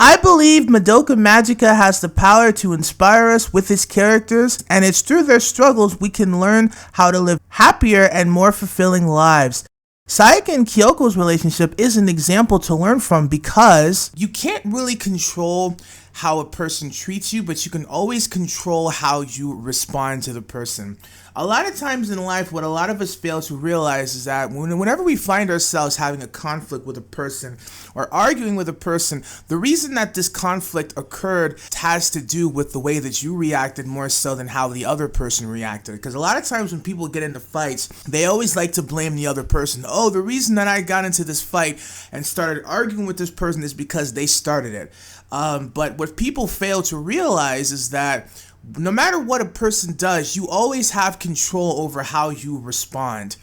I believe Madoka Magica has the power to inspire us with its characters, and it's through their struggles we can learn how to live happier and more fulfilling lives. Sayaka and Kyoko's relationship is an example to learn from because you can't really control how a person treats you, but you can always control how you respond to the person. A lot of times in life, what a lot of us fail to realize is that whenever we find ourselves having a conflict with a person or arguing with a person, the reason that this conflict occurred has to do with the way that you reacted more so than how the other person reacted. Because a lot of times when people get into fights, they always like to blame the other person. Oh, the reason that I got into this fight and started arguing with this person is because they started it. But what people fail to realize is that no matter what a person does, you always have control over how you respond.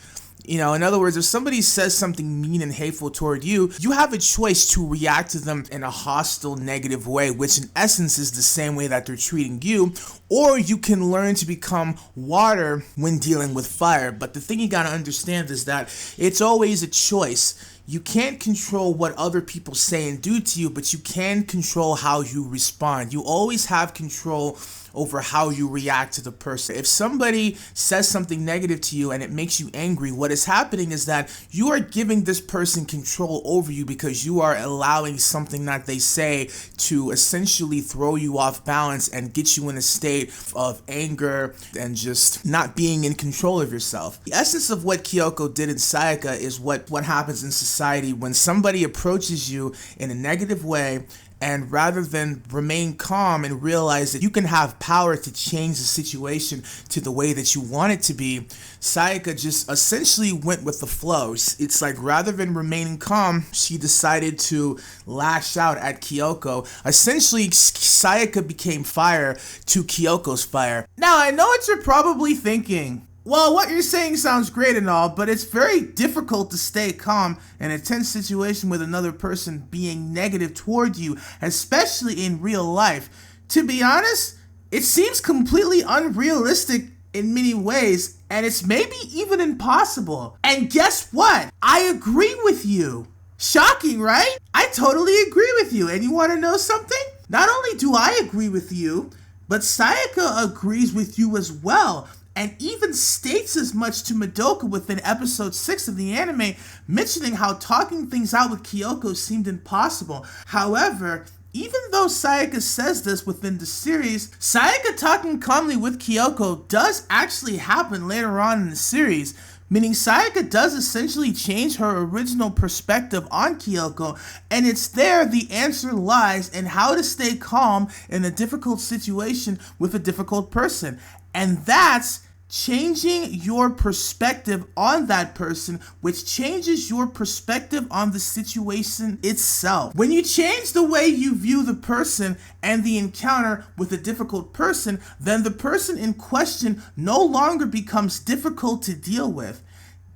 You know, in other words, if somebody says something mean and hateful toward you, you have a choice to react to them in a hostile, negative way, which in essence is the same way that they're treating you, or you can learn to become water when dealing with fire. But the thing you gotta understand is that it's always a choice. You can't control what other people say and do to you, but you can control how you respond. You always have control over how you react to the person. If somebody says something negative to you and it makes you angry, what is happening is that you are giving this person control over you because you are allowing something that they say to essentially throw you off balance and get you in a state of anger and just not being in control of yourself. The essence of what Kyoko did in Sayaka is what happens in society when somebody approaches you in a negative way, and rather than remain calm and realize that you can have power to change the situation to the way that you want it to be, Sayaka just essentially went with the flow. It's like rather than remaining calm, she decided to lash out at Kyoko. Essentially, Sayaka became fire to Kyoko's fire. Now, I know what you're probably thinking. Well, what you're saying sounds great and all, but it's very difficult to stay calm in a tense situation with another person being negative toward you, especially in real life. To be honest, it seems completely unrealistic in many ways, and it's maybe even impossible. And guess what? I agree with you. Shocking, right? I totally agree with you. And you want to know something? Not only do I agree with you, but Sayaka agrees with you as well, and even states as much to Madoka within episode 6 of the anime, mentioning how talking things out with Kyoko seemed impossible. However, even though Sayaka says this within the series, Sayaka talking calmly with Kyoko does actually happen later on in the series, meaning Sayaka does essentially change her original perspective on Kyoko, and it's there the answer lies in how to stay calm in a difficult situation with a difficult person. And that's changing your perspective on that person, which changes your perspective on the situation itself. When you change the way you view the person and the encounter with a difficult person, then the person in question no longer becomes difficult to deal with.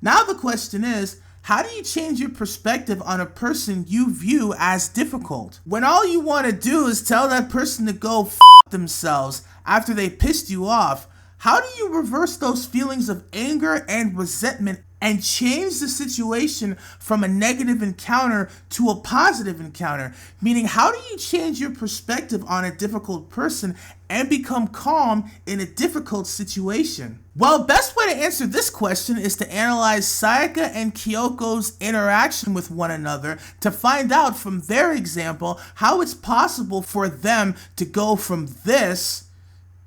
Now the question is, how do you change your perspective on a person you view as difficult? When all you want to do is tell that person to go f*** themselves after they pissed you off, how do you reverse those feelings of anger and resentment and change the situation from a negative encounter to a positive encounter? Meaning, how do you change your perspective on a difficult person and become calm in a difficult situation? Well, best way to answer this question is to analyze Sayaka and Kyoko's interaction with one another to find out from their example how it's possible for them to go from this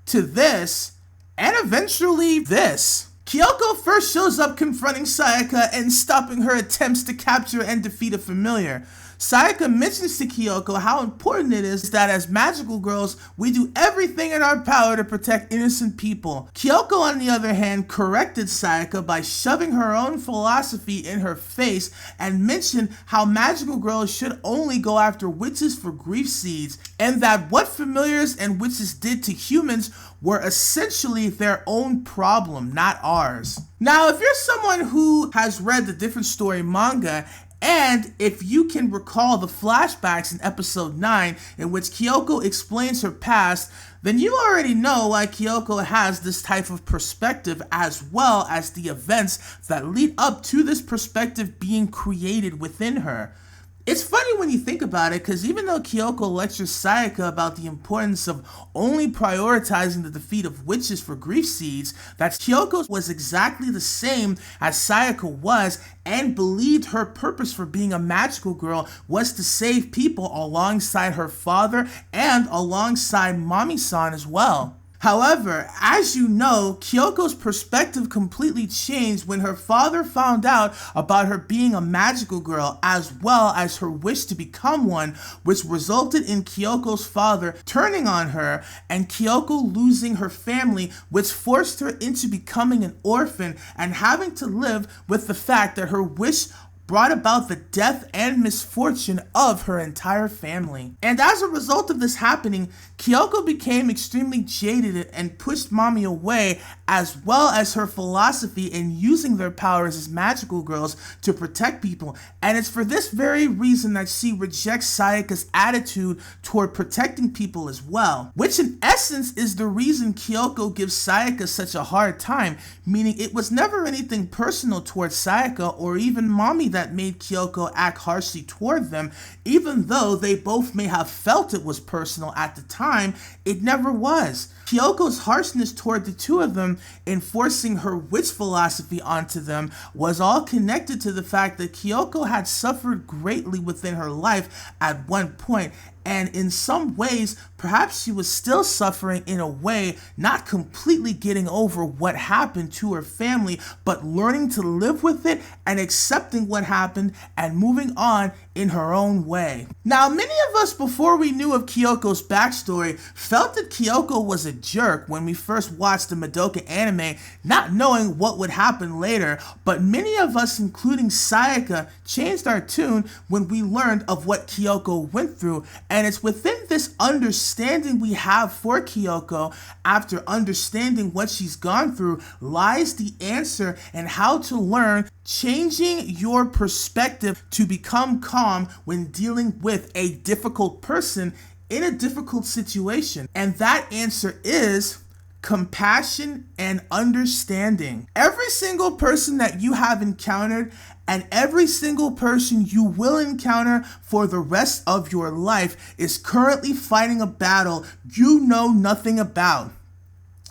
to this and eventually this. Kyoko first shows up confronting Sayaka and stopping her attempts to capture and defeat a familiar. Sayaka mentions to Kyoko how important it is that as magical girls, we do everything in our power to protect innocent people. Kyoko, on the other hand, corrected Sayaka by shoving her own philosophy in her face and mentioned how magical girls should only go after witches for grief seeds, and that what familiars and witches did to humans were essentially their own problem, not ours. Now, if you're someone who has read the Different Story manga, and if you can recall the flashbacks in episode 9 in which Kyoko explains her past, then you already know why Kyoko has this type of perspective, as well as the events that lead up to this perspective being created within her. It's funny when you think about it, because even though Kyoko lectures Sayaka about the importance of only prioritizing the defeat of witches for grief seeds, that Kyoko was exactly the same as Sayaka was and believed her purpose for being a magical girl was to save people alongside her father and alongside Mami-san as well. However, as you know, Kyoko's perspective completely changed when her father found out about her being a magical girl as well as her wish to become one, which resulted in Kyoko's father turning on her and Kyoko losing her family, which forced her into becoming an orphan and having to live with the fact that her wish brought about the death and misfortune of her entire family. And as a result of this happening, Kyoko became extremely jaded and pushed Mami away, as well as her philosophy in using their powers as magical girls to protect people. And it's for this very reason that she rejects Sayaka's attitude toward protecting people as well, which in essence is the reason Kyoko gives Sayaka such a hard time, meaning it was never anything personal towards Sayaka or even Mami that made Kyoko act harshly toward them. Even though they both may have felt it was personal at the time, it never was. Kyoko's harshness toward the two of them, enforcing her witch philosophy onto them, was all connected to the fact that Kyoko had suffered greatly within her life at one point, and in some ways, perhaps she was still suffering in a way, not completely getting over what happened to her family, but learning to live with it and accepting what happened and moving on in her own way. Now, many of us, before we knew of Kyoko's backstory, felt that Kyoko was a jerk when we first watched the Madoka anime, not knowing what would happen later, but many of us, including Sayaka, changed our tune when we learned of what Kyoko went through. And it's within this understanding we have for Kyoko, after understanding what she's gone through, lies the answer and how to learn changing your perspective to become calm when dealing with a difficult person in a difficult situation. And that answer is compassion and understanding. Every single person that you have encountered and every single person you will encounter for the rest of your life is currently fighting a battle you know nothing about.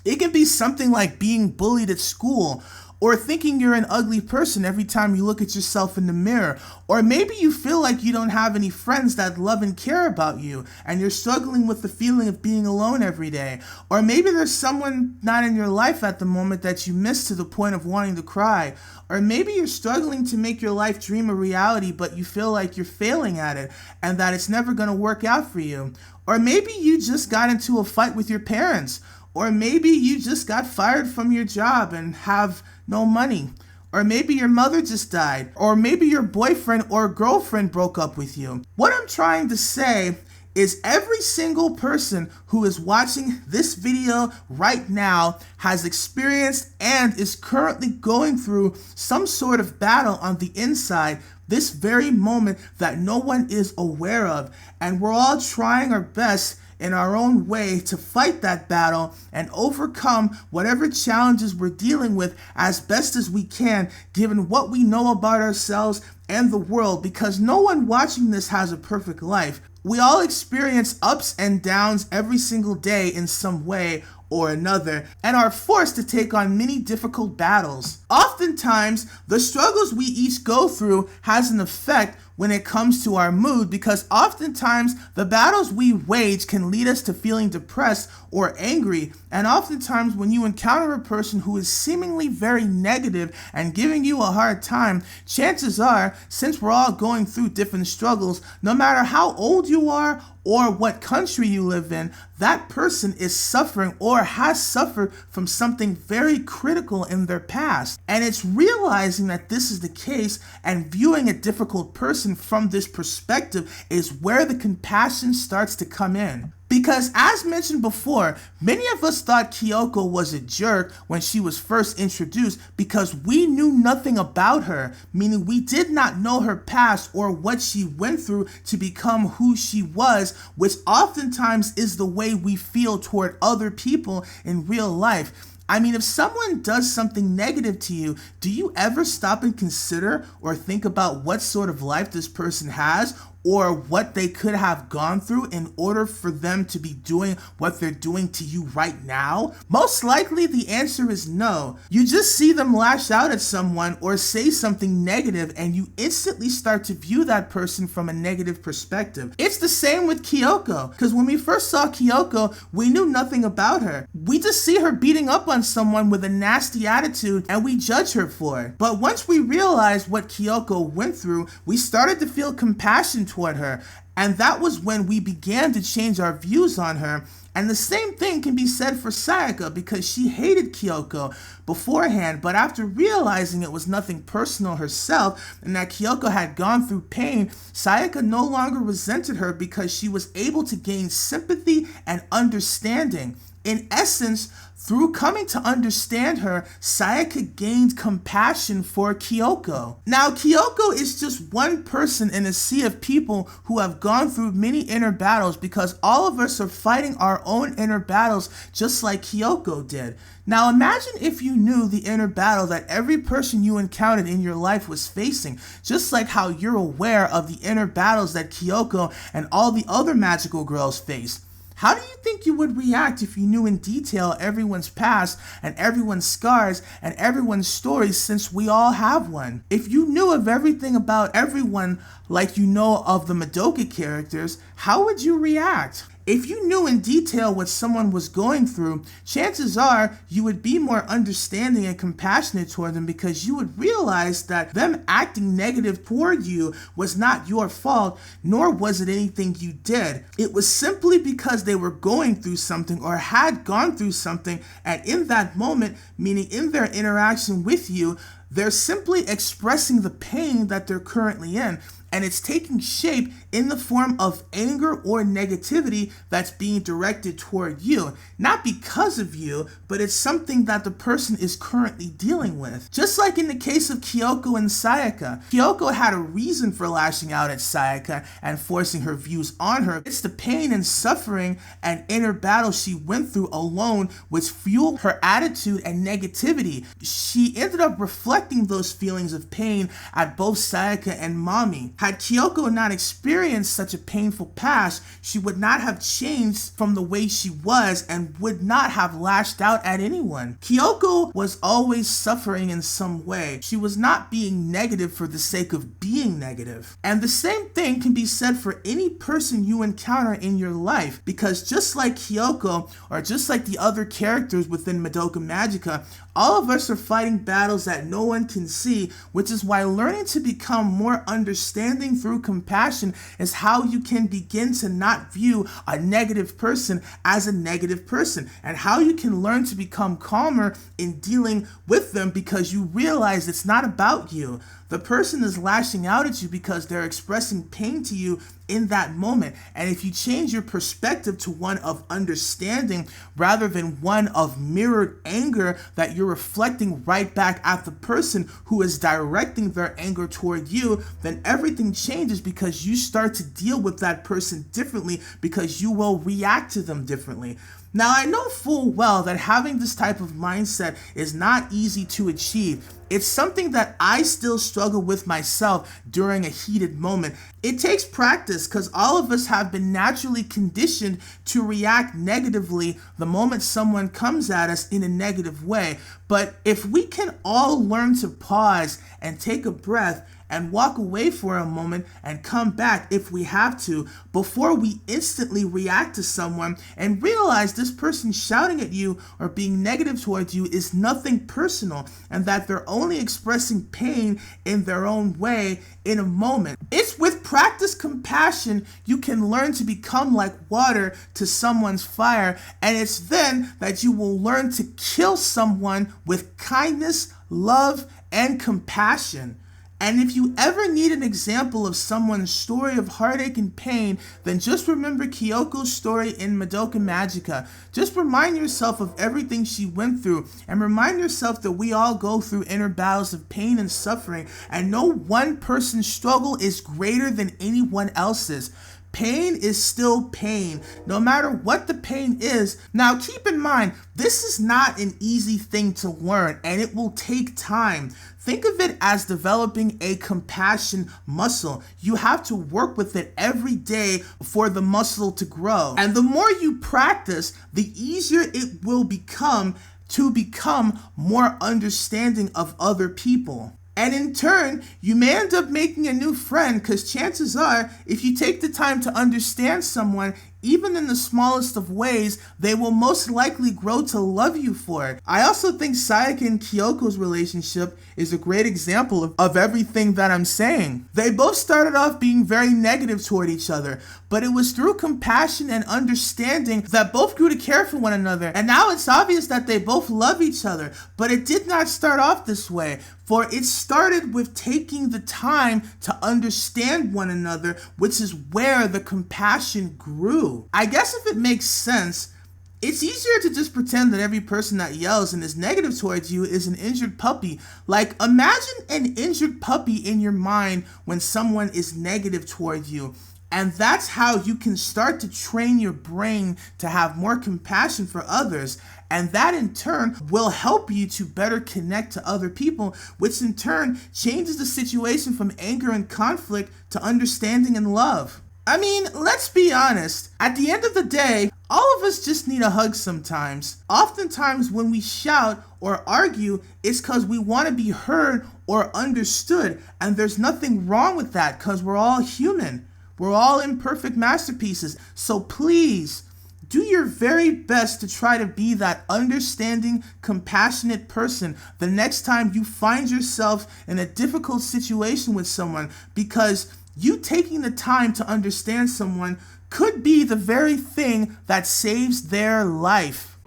It can be something like being bullied at school, or thinking you're an ugly person every time you look at yourself in the mirror. Or maybe you feel like you don't have any friends that love and care about you, and you're struggling with the feeling of being alone every day. Or maybe there's someone not in your life at the moment that you miss to the point of wanting to cry. Or maybe you're struggling to make your life dream a reality, but you feel like you're failing at it, and that it's never going to work out for you. Or maybe you just got into a fight with your parents. Or maybe you just got fired from your job and have no money. Or maybe your mother just died. Or maybe your boyfriend or girlfriend broke up with you. What I'm trying to say is every single person who is watching this video right now has experienced and is currently going through some sort of battle on the inside this very moment that no one is aware of. And we're all trying our best in our own way to fight that battle and overcome whatever challenges we're dealing with as best as we can, given what we know about ourselves and the world, because no one watching this has a perfect life. We all experience ups and downs every single day in some way or another, and are forced to take on many difficult battles. Oftentimes, the struggles we each go through has an effect when it comes to our mood, because oftentimes the battles we wage can lead us to feeling depressed or angry. And oftentimes when you encounter a person who is seemingly very negative and giving you a hard time, chances are, since we're all going through different struggles, no matter how old you are or what country you live in, that person is suffering or has suffered from something very critical in their past. And it's realizing that this is the case and viewing a difficult person from this perspective is where the compassion starts to come in. Because as mentioned before, many of us thought Kyoko was a jerk when she was first introduced because we knew nothing about her, meaning we did not know her past or what she went through to become who she was, which oftentimes is the way we feel toward other people in real life. I mean, if someone does something negative to you, do you ever stop and consider or think about what sort of life this person has, or what they could have gone through in order for them to be doing what they're doing to you right now? Most likely the answer is no. You just see them lash out at someone or say something negative and you instantly start to view that person from a negative perspective. It's the same with Kyoko, because when we first saw Kyoko, we knew nothing about her. We just see her beating up on someone with a nasty attitude and we judge her for it. But once we realized what Kyoko went through, we started to feel compassion toward her, and that was when we began to change our views on her. And the same thing can be said for Sayaka, because she hated Kyoko beforehand, but after realizing it was nothing personal herself and that Kyoko had gone through pain, Sayaka no longer resented her because she was able to gain sympathy and understanding. In essence, through coming to understand her, Sayaka gained compassion for Kyoko. Now, Kyoko is just one person in a sea of people who have gone through many inner battles, because all of us are fighting our own inner battles just like Kyoko did. Now, imagine if you knew the inner battle that every person you encountered in your life was facing, just like how you're aware of the inner battles that Kyoko and all the other magical girls face. How do you think you would react if you knew in detail everyone's past and everyone's scars and everyone's stories, since we all have one? If you knew of everything about everyone like you know of the Madoka characters, how would you react? If you knew in detail what someone was going through, chances are you would be more understanding and compassionate toward them, because you would realize that them acting negative toward you was not your fault, nor was it anything you did. It was simply because they were going through something or had gone through something, and in that moment, meaning in their interaction with you, they're simply expressing the pain that they're currently in, and it's taking shape in the form of anger or negativity that's being directed toward you. Not because of you, but it's something that the person is currently dealing with. Just like in the case of Kyoko and Sayaka. Kyoko had a reason for lashing out at Sayaka and forcing her views on her. It's the pain and suffering and inner battle she went through alone which fueled her attitude and negativity. She ended up reflecting those feelings of pain at both Sayaka and Mami. Had Kyoko not experienced such a painful past, she would not have changed from the way she was and would not have lashed out at anyone. Kyoko was always suffering in some way. She was not being negative for the sake of being negative. And the same thing can be said for any person you encounter in your life, because just like Kyoko, or just like the other characters within Madoka Magica, all of us are fighting battles that no one can see, which is why learning to become more understanding through compassion is how you can begin to not view a negative person as a negative person, and how you can learn to become calmer in dealing with them, because you realize it's not about you. The person is lashing out at you because they're expressing pain to you in that moment. And if you change your perspective to one of understanding rather than one of mirrored anger that you're reflecting right back at the person who is directing their anger toward you, then everything changes, because you start to deal with that person differently, because you will react to them differently. Now, I know full well that having this type of mindset is not easy to achieve. It's something that I still struggle with myself during a heated moment. It takes practice, because all of us have been naturally conditioned to react negatively the moment someone comes at us in a negative way. But if we can all learn to pause and take a breath and walk away for a moment and come back if we have to, before we instantly react to someone, and realize this person shouting at you or being negative towards you is nothing personal, and that they're only expressing pain in their own way in a moment. It's with practice compassion you can learn to become like water to someone's fire, and it's then that you will learn to kill someone with kindness, love, and compassion. And if you ever need an example of someone's story of heartache and pain, then just remember Kyoko's story in Madoka Magica. Just remind yourself of everything she went through, and remind yourself that we all go through inner battles of pain and suffering, and no one person's struggle is greater than anyone else's. Pain is still pain, no matter what the pain is. Now keep in mind, this is not an easy thing to learn, and it will take time. Think of it as developing a compassion muscle. You have to work with it every day for the muscle to grow. And the more you practice, the easier it will become to become more understanding of other people. And in turn, you may end up making a new friend, because chances are, if you take the time to understand someone, even in the smallest of ways, they will most likely grow to love you for it. I also think Sayaka and Kyoko's relationship is a great example of everything that I'm saying. They both started off being very negative toward each other, but it was through compassion and understanding that both grew to care for one another. And now it's obvious that they both love each other, but it did not start off this way. For it started with taking the time to understand one another, which is where the compassion grew. I guess if it makes sense, it's easier to just pretend that every person that yells and is negative towards you is an injured puppy. Like, imagine an injured puppy in your mind when someone is negative towards you. And that's how you can start to train your brain to have more compassion for others. And that in turn will help you to better connect to other people, which in turn changes the situation from anger and conflict to understanding and love. I mean, let's be honest. At the end of the day, all of us just need a hug sometimes. Oftentimes when we shout or argue, it's because we want to be heard or understood. And there's nothing wrong with that, because we're all human. We're all imperfect masterpieces. So please, do your very best to try to be that understanding, compassionate person the next time you find yourself in a difficult situation with someone, because you taking the time to understand someone could be the very thing that saves their life.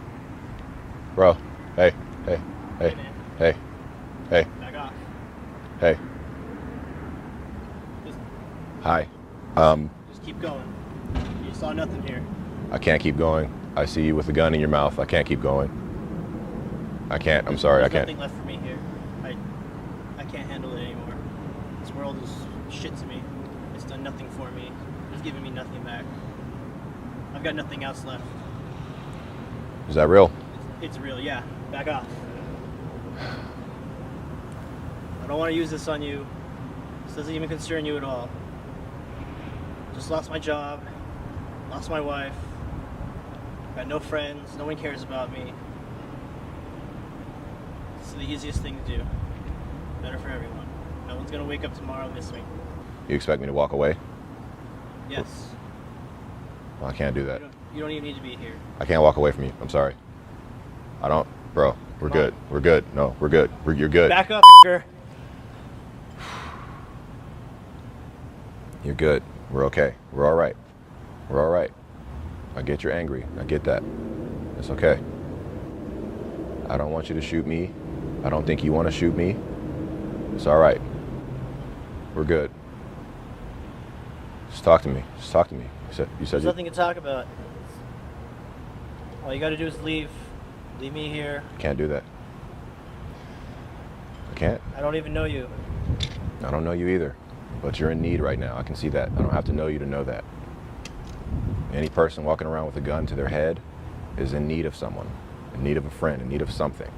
Bro, hey. Hey. Back off. Hey. Hi. Just keep going. You saw nothing here. I can't keep going. I see you with a gun in your mouth. I can't keep going. I can't. I'm sorry. I can't. There's nothing left for me here. I can't handle it anymore. This world is shit to me. It's done nothing for me. It's giving me nothing back. I've got nothing else left. Is that real? It's real, yeah. Back off. I don't want to use this on you. This doesn't even concern you at all. Just lost my job. Lost my wife. Got no friends. No one cares about me. This is the easiest thing to do. Better for everyone. No one's gonna wake up tomorrow and miss me. You expect me to walk away? Yes. Well, I can't do that. You don't even need to be here. I can't walk away from you. I'm sorry. I don't. Bro, we're Come on. good. We're good. No, we're good. You're good. Back up, f***er. You're good. We're okay. We're all right. We're all right. I get you're angry. I get that. It's okay. I don't want you to shoot me. I don't think you want to shoot me. It's all right. We're good. Just talk to me. Just talk to me. You said There's nothing to talk about. All you gotta do is leave. Leave me here. I can't do that. I can't. I don't even know you. I don't know you either. But you're in need right now. I can see that. I don't have to know you to know that. Any person walking around with a gun to their head is in need of someone, in need of a friend, in need of something.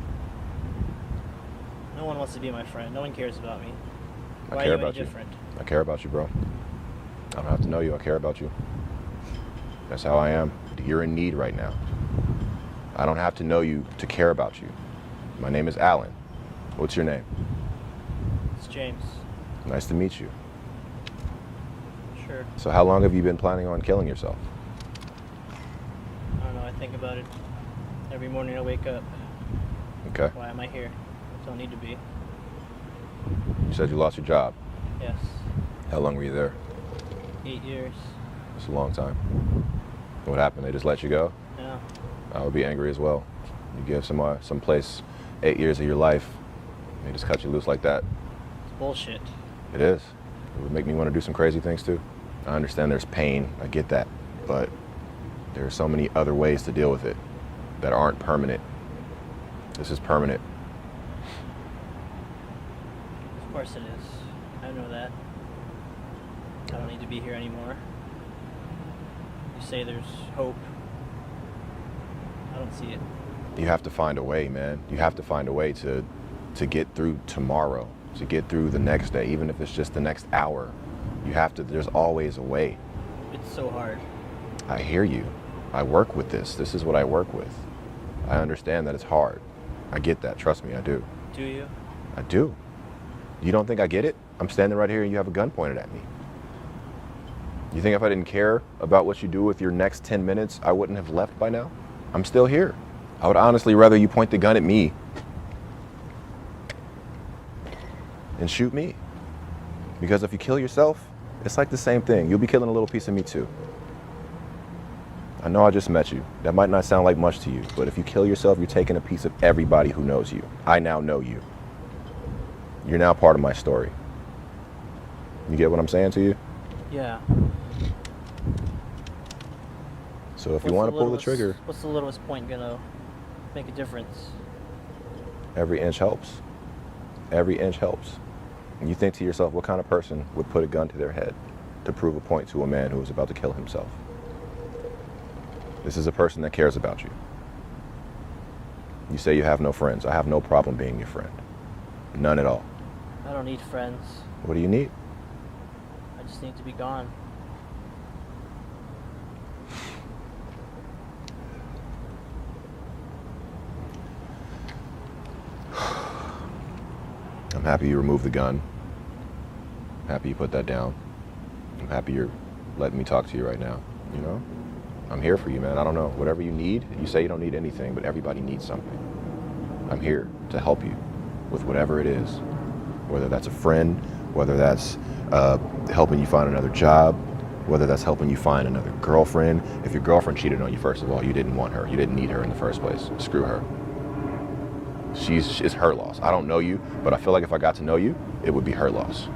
No one wants to be my friend. No one cares about me. I Why care are you about any you. different? I care about you, bro. I don't have to know you. I care about you. That's how I am. You're in need right now. I don't have to know you to care about you. My name is Alan. What's your name? It's James. Nice to meet you. Sure. So how long have you been planning on killing yourself? I don't know. I think about it every morning I wake up. Okay. Why am I here? I don't need to be. You said you lost your job. Yes. How long were you there? 8 years. It's a long time. What happened? They just let you go? No. I would be angry as well. You give some place 8 years of your life, they just cut you loose like that. It's bullshit. It is. It would make me want to do some crazy things too. I understand there's pain, I get that, but there are so many other ways to deal with it that aren't permanent. This is permanent. Of course it is. I know that. I don't need to be here anymore. say there's hope. I don't see it. You have to find a way, man. You have to find a way to get through tomorrow, to get through the next day, even if it's just the next hour. You have to, there's always a way. It's so hard. I hear you. I work with this. This is what I work with. I understand that it's hard. I get that. Trust me, I do. Do you? I do. You don't think I get it? I'm standing right here and you have a gun pointed at me. You think if I didn't care about what you do with your next 10 minutes, I wouldn't have left by now? I'm still here. I would honestly rather you point the gun at me and shoot me. Because if you kill yourself, it's like the same thing. You'll be killing a little piece of me too. I know I just met you. That might not sound like much to you, but if you kill yourself, you're taking a piece of everybody who knows you. I now know you. You're now part of my story. You get what I'm saying to you? Yeah. So if you want to pull the trigger, what's the littlest point gonna make a difference? every inch helps. Every inch helps. And you think to yourself, what kind of person would put a gun to their head to prove a point to a man who is about to kill himself? This is a person that cares about you. You say you have no friends. I have no problem being your friend. None at all. I don't need friends. What do you need? I just need to be gone. I'm happy you removed the gun. I'm happy you put that down. I'm happy you're letting me talk to you right now, you know? I'm here for you, man. I don't know. Whatever you need, you say you don't need anything, but everybody needs something. I'm here to help you with whatever it is. Whether that's a friend, whether that's helping you find another job, whether that's helping you find another girlfriend. If your girlfriend cheated on you, first of all, you didn't want her. You didn't need her in the first place. Screw her. It's her loss. I don't know you, but I feel like if I got to know you, it would be her loss.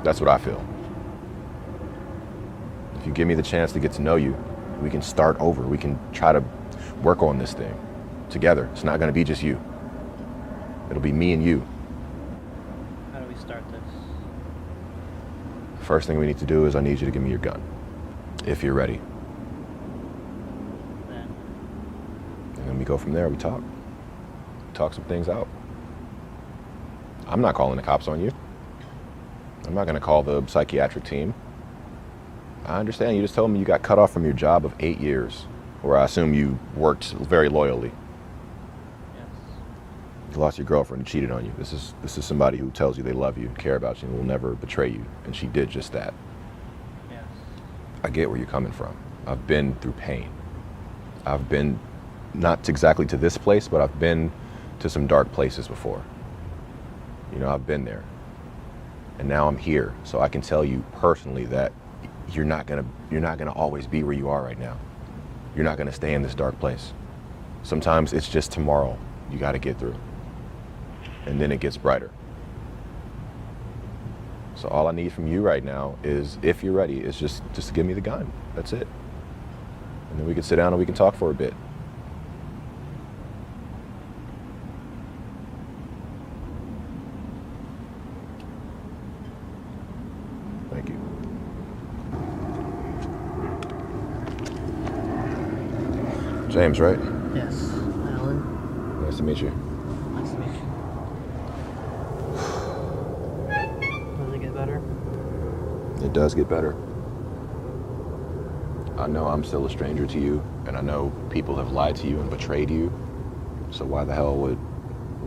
That's what I feel. If you give me the chance to get to know you, we can start over. We can try to work on this thing together. It's not going to be just you. It'll be me and you. How do we start this? First thing we need to do is I need you to give me your gun, if you're ready. Then And then we go from there. We talk some things out. I'm not calling the cops on you. I'm not going to call the psychiatric team. I understand. You just told me you got cut off from your job of 8 years, where I assume you worked very loyally. yes. You lost your girlfriend and cheated on you. This is somebody who tells you they love you, care about you, and will never betray you. And she did just that. Yes. I get where you're coming from. I've been through pain. I've been, not exactly to this place, but I've been to some dark places before. You know, I've been there. And now I'm here. So I can tell you personally that you're not gonna always be where you are right now. You're not gonna stay in this dark place. Sometimes it's just tomorrow you gotta get through. And then it gets brighter. So all I need from you right now is, if you're ready, is just to give me the gun. That's it. And then we can sit down and we can talk for a bit. Thank you. James, right? Yes. Alan. Nice to meet you. Nice to meet you. Does it get better? It does get better. I know I'm still a stranger to you, and I know people have lied to you and betrayed you. So why the hell would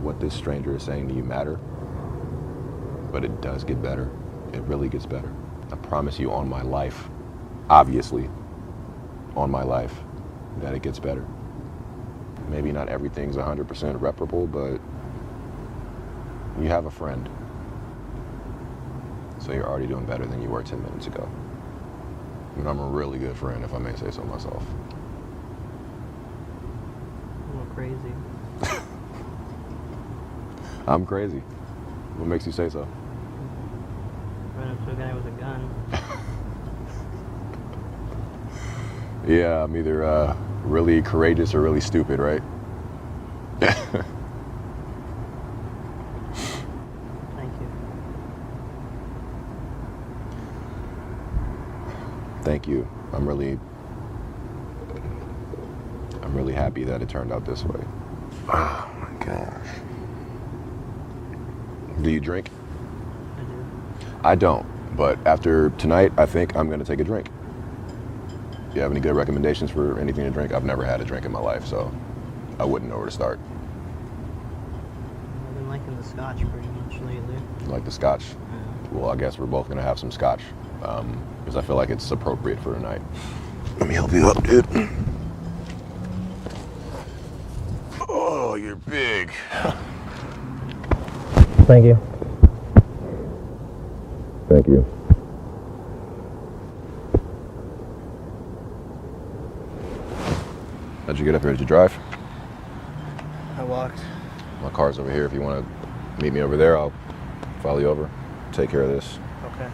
what this stranger is saying to you matter? But it does get better. It really gets better. I promise you on my life, obviously, on my life, that it gets better. Maybe not everything's 100% reparable, but you have a friend. So you're already doing better than you were 10 minutes ago. I mean, I'm a really good friend, if I may say so myself. A little crazy. I'm crazy. What makes you say so? Ran up to a guy with a gun. Yeah, I'm either really courageous or really stupid, right? Thank you. Thank you. I'm really happy that it turned out this way. Oh my gosh. Do you drink? I do. I don't, but after tonight, I think I'm gonna take a drink. You have any good recommendations for anything to drink? I've never had a drink in my life, so I wouldn't know where to start. I've been liking the scotch pretty much lately. You like the scotch? Yeah. Well, I guess we're both gonna have some scotch, because I feel like it's appropriate for tonight. Let me help you up, dude. Oh, you're big. Thank you. Thank you. How'd you get up here? Did you drive? I walked. My car's over here. If you want to meet me over there, I'll follow you over. Take care of this. Okay.